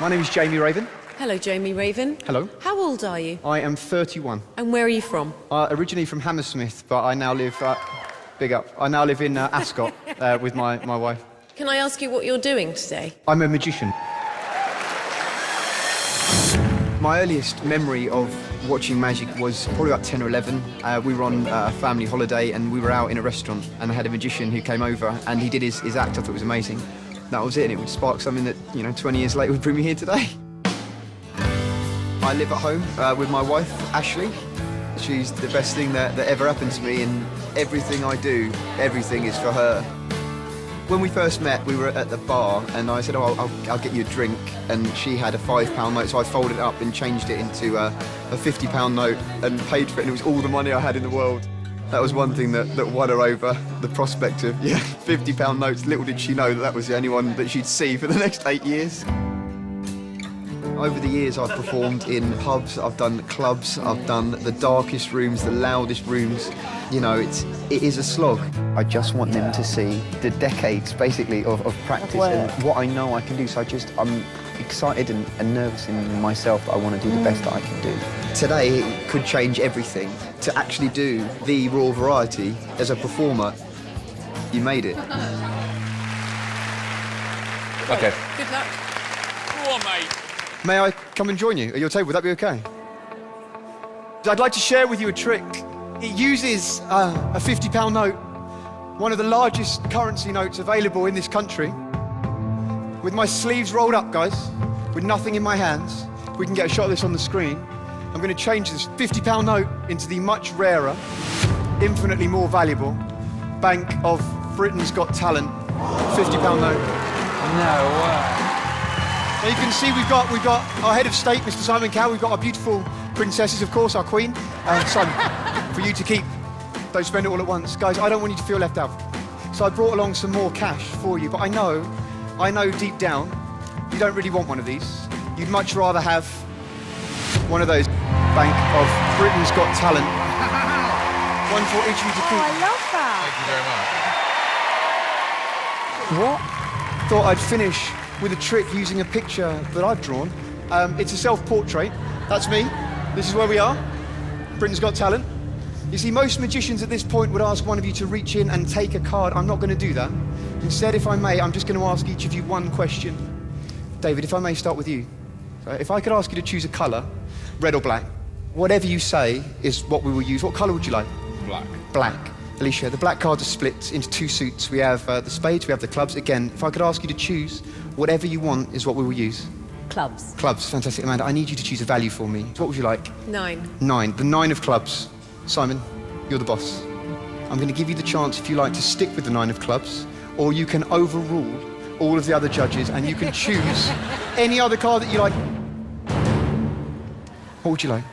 My name is Jamie Raven. Hello, Jamie Raven. Hello. How old are you? I am 31. And where are you from? Originally from Hammersmith, but I now live... big up. I now live in Ascot with my wife. Can I ask you what you're doing today? I'm a magician. My earliest memory of watching magic was probably about 10 or 11. We were on a family holiday and we were out in a restaurant and I had a magician who came over and he did his act. I thought it was amazing. That was it, and it would spark something that, 20 years later would bring me here today. I live at home with my wife, Ashley. She's the best thing that ever happened to me, and everything I do, everything is for her. When we first met, we were at the bar, and I said, oh, I'll get you a drink, and she had a £5 note, so I folded it up and changed it into a £50 note and paid for it, and it was all the money I had in the world. That was one thing that won her over, the prospect of, £50 notes. Little did she know that was the only one that she'd see for the next 8 years. Over the years, I've performed in pubs, I've done clubs, I've done the darkest rooms, the loudest rooms. It is a slog. I just want them to see the decades, basically, of practice and what I know I can do. So I'm excited and nervous in myself that I want to do the best that I can do. Today, it could change everything. To actually do the raw variety as a performer, you made it. OK. Good luck. Go on, mate. May I come and join you at your table? Would that be OK? I'd like to share with you a trick. It uses a £50 note, one of the largest currency notes available in this country. With my sleeves rolled up, guys, with nothing in my hands, we can get a shot of this on the screen. I'm going to change this £50 note into the much rarer, infinitely more valuable Bank of Britain's Got Talent £50 note. No way. Now you can see we've got our head of state, Mr. Simon Cowell. We've got our beautiful princesses, of course, our queen, Simon, for you to keep. Don't spend it all at once. Guys, I don't want you to feel left out. So I brought along some more cash for you, but I know deep down, you don't really want one of these. You'd much rather have one of those Bank of Britain's Got Talent. One for each of you to keep. Oh, I love that. Thank you very much. What? Thought I'd finish with a trick using a picture that I've drawn. It's a self-portrait. That's me. This is where we are. Britain's Got Talent. You see, most magicians at this point would ask one of you to reach in and take a card. I'm not going to do that. Instead, if I may, I'm just going to ask each of you one question. David, if I may start with you. If I could ask you to choose a colour, red or black, whatever you say is what we will use. What colour would you like? Black. Black. Alicia, the black cards are split into two suits. We have the spades, we have the clubs. Again, if I could ask you to choose, whatever you want is what we will use. Clubs. Clubs, fantastic. Amanda, I need you to choose a value for me. What would you like? 9. 9. The 9 of clubs. Simon, you're the boss. I'm going to give you the chance, if you like, to stick with the 9 of clubs, or you can overrule all of the other judges and you can choose any other card that you like. What would you like?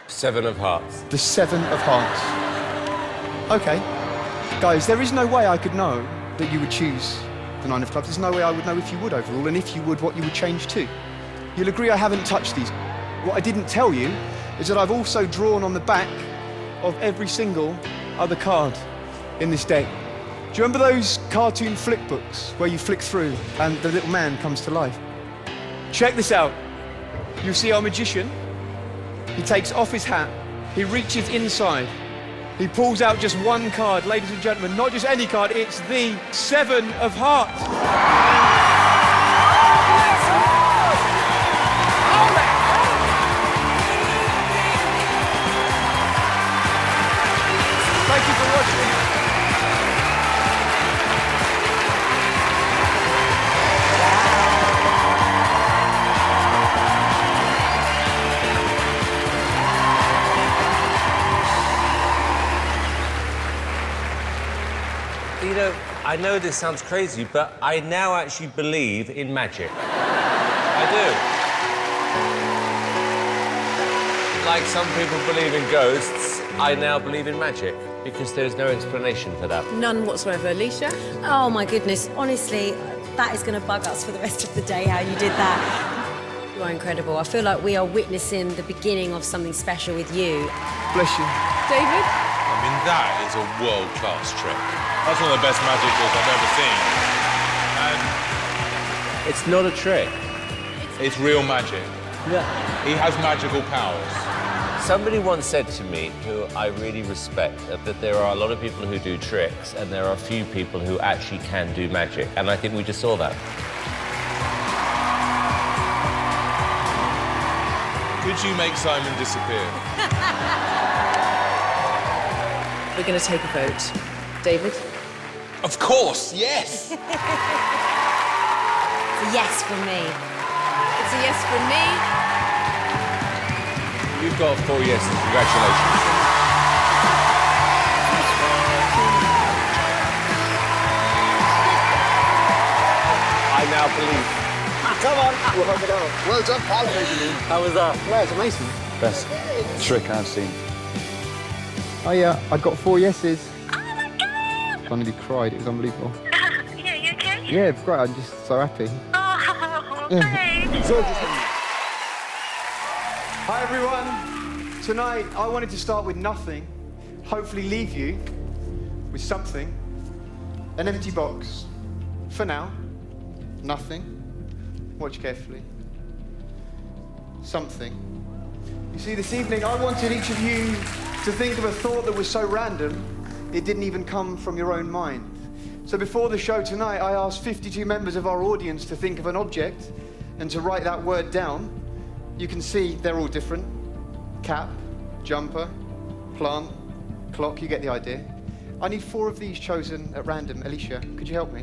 7 of hearts. The 7 of hearts. OK. Guys, there is no way I could know that you would choose the 9 of clubs. There's no way I would know if you would overrule, and if you would, what you would change to. You'll agree I haven't touched these. What I didn't tell you is that I've also drawn on the back of every single other card in this deck. Do you remember those cartoon flick books where you flick through and the little man comes to life? Check this out. You'll see our magician. He takes off his hat, he reaches inside, he pulls out just one card, ladies and gentlemen, not just any card, it's the 7 of hearts. Thank you for watching. I know this sounds crazy, but I now actually believe in magic. I do. Like some people believe in ghosts, I now believe in magic, because there's no explanation for that. None whatsoever. Alicia? Oh, my goodness. Honestly, that is going to bug us for the rest of the day, how you did that. You are incredible. I feel like we are witnessing the beginning of something special with you. Bless you. David? I mean, that is a world-class trick. That's one of the best magic tricks I've ever seen. And It's not a trick. It's real magic. Yeah. He has magical powers. Somebody once said to me, who I really respect, that there are a lot of people who do tricks and there are a few people who actually can do magic. And I think we just saw that. Could you make Simon disappear? We're going to take a vote. David? Of course, yes! It's a yes from me. It's a yes from me. You've got 4 yeses. Congratulations. I now believe. Come on, we'll have it out. Well done, pal. How was that? Yeah, it's amazing. Best trick I've seen. I got 4 yeses. Oh my God! I nearly cried. It was unbelievable. Yeah, you okay? Yeah, it's great. I'm just so happy. Oh, thanks. Hi everyone. Tonight I wanted to start with nothing, hopefully leave you with something. An empty box. For now. Nothing. Watch carefully. Something. You see, this evening I wanted each of you to think of a thought that was so random it didn't even come from your own mind. So before the show tonight, I asked 52 members of our audience to think of an object and to write that word down. You can see they're all different. Cap, jumper, plant, clock, you get the idea. I need 4 of these chosen at random. Alicia, could you help me?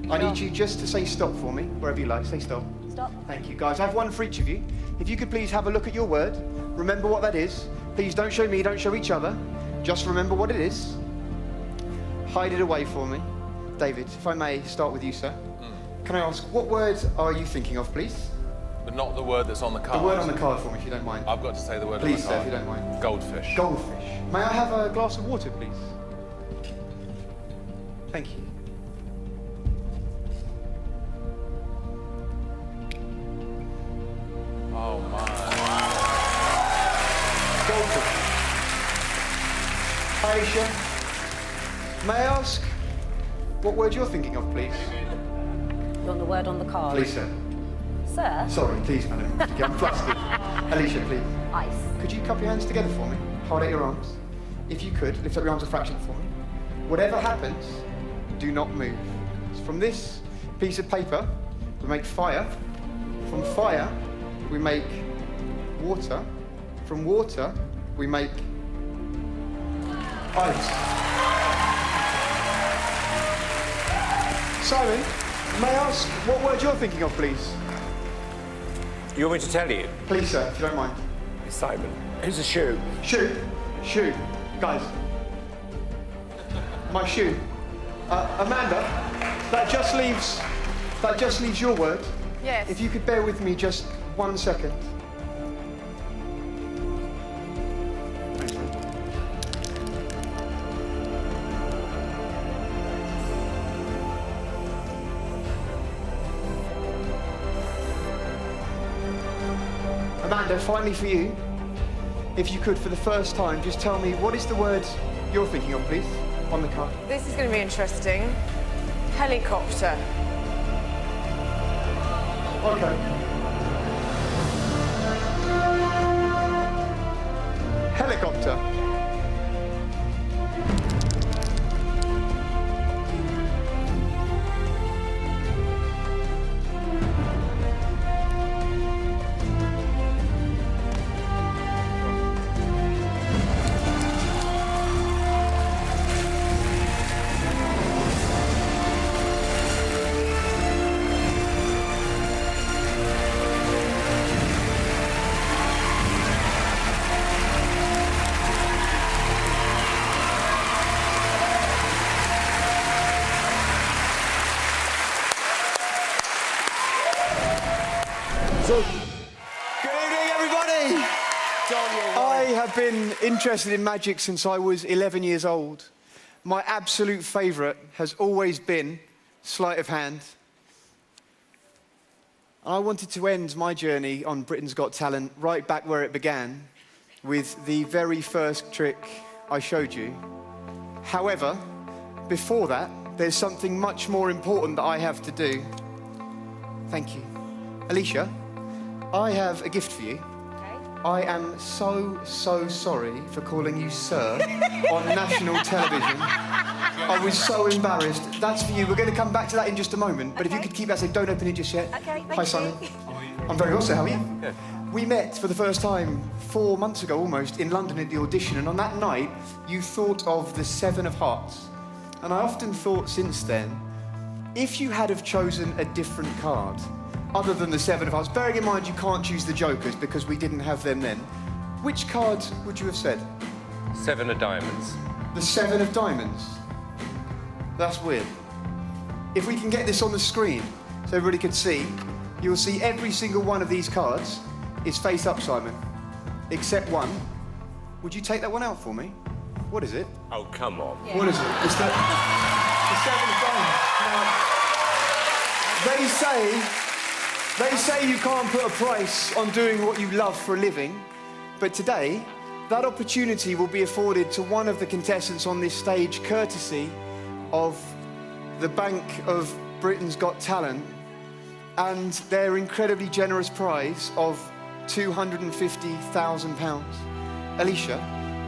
I need you just to say stop for me, wherever you like. Say stop. Stop. Thank you, guys. I have one for each of you. If you could please have a look at your word, remember what that is. Please don't show me, don't show each other. Just remember what it is. Hide it away for me. David, if I may start with you, sir. Can I ask, what word are you thinking of, please? But not the word that's on the card. The word on the card for me, if you don't mind. I've got to say the word Please, on the sir, card. if you don't mind. Goldfish. Goldfish. May I have a glass of water, please? Thank you. Oh, my. Goldfish. Hi, Alicia. May I ask what word you're thinking of, please? You want the word on the card? Please, sir. Sir? Sorry, please, madam. I'm flustered. Alicia, please. Ice. Could you cup your hands together for me? Hold out your arms. If you could, lift up your arms a fraction for me. Whatever happens, do not move. From this piece of paper, we make fire. From fire, we make water. From water, we make ice. Simon, may I ask what word you're thinking of, please? You want me to tell you? Please, sir, if you don't mind. Simon, here's a shoe. Shoe. Shoe. Guys. My shoe. Amanda, that just leaves your word. Yes. If you could bear with me just 1 second. Amanda, finally for you, if you could, for the first time, just tell me what is the word you're thinking of, please, on the card. This is going to be interesting. Helicopter. Okay. Helicopter. Good evening, everybody. I have been interested in magic since I was 11 years old. My absolute favourite has always been sleight of hand. And I wanted to end my journey on Britain's Got Talent right back where it began, with the very first trick I showed you. However, before that, there's something much more important that I have to do. Thank you. Alicia, I have a gift for you. I am so sorry for calling you sir on national television. I was so embarrassed. That's for you. We're going to come back to that in just a moment. But if you could keep that, say, don't open it just yet. Okay, thank Hi, Simon. you. I'm very well, sir. How are you? Good. We met for the first time 4 months ago, almost, in London at the audition. And on that night, you thought of the 7 of Hearts. And I often thought since then, if you had have chosen a different card, other than the 7 of Hearts, bearing in mind you can't choose the Jokers because we didn't have them then, which card would you have said? 7 of diamonds. The 7 of Diamonds. That's weird. If we can get this on the screen so everybody can see, you'll see every single one of these cards is face up, Simon, except one. Would you take that one out for me? What is it? Oh, come on. Yeah. What is it? It's the 7 of Diamonds. Now, they say you can't put a price on doing what you love for a living, but today, that opportunity will be afforded to one of the contestants on this stage, courtesy of the Bank of Britain's Got Talent, and their incredibly generous prize of £250,000. Alicia,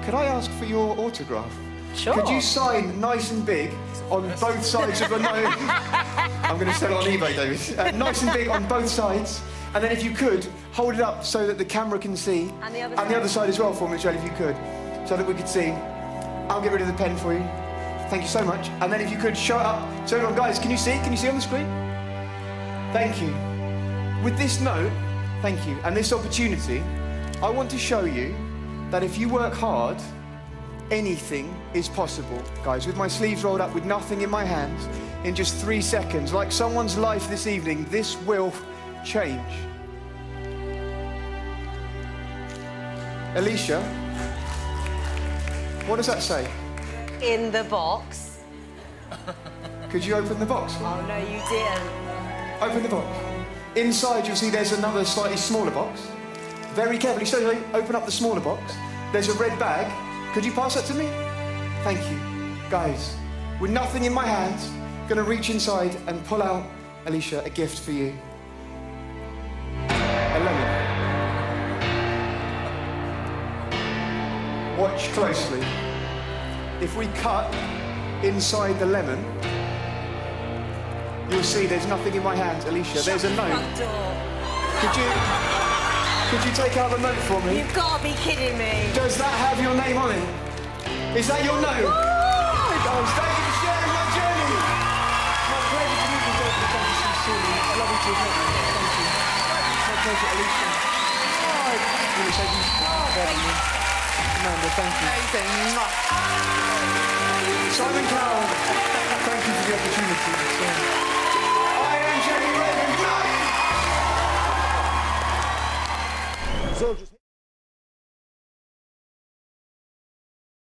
could I ask for your autograph? Sure. Could you sign nice and big on both sides of the note? I'm going to sell it on eBay, David. Nice and big on both sides. And then if you could, hold it up so that the camera can see. And the other And the other side as well for me, Joel, if you could. So that we could see. I'll get rid of the pen for you. Thank you so much. And then if you could show it up. So everyone, guys, can you see it? Can you see on the screen? Thank you. With this note, thank you, and this opportunity, I want to show you that if you work hard, anything is possible, guys. With my sleeves rolled up, with nothing in my hands, in just 3 seconds, like someone's life this evening, this will change. Alicia, what does that say? In the box. Could you open the box? Oh, no, you didn't. Open the box. Inside, you'll see there's another slightly smaller box. Very carefully, so open up the smaller box. There's a red bag. Could you pass that to me? Thank you. Guys, with nothing in my hands, gonna reach inside and pull out, Alicia, a gift for you. A lemon. Watch closely. If we cut inside the lemon, you'll see there's nothing in my hands, Alicia. There's a note. Front door. Could you take out the note for me? You've got to be kidding me. Does that have your name on it? Is that your note? Guys, thank you for sharing my journey. My pleasure to meet you, David. Thank you so sincerely. I love you too. Thank you. My pleasure, Alicia. Really, thank you. Amanda, thank you. Simon Cowell, thank you for the opportunity. I am Jenny Raven. So just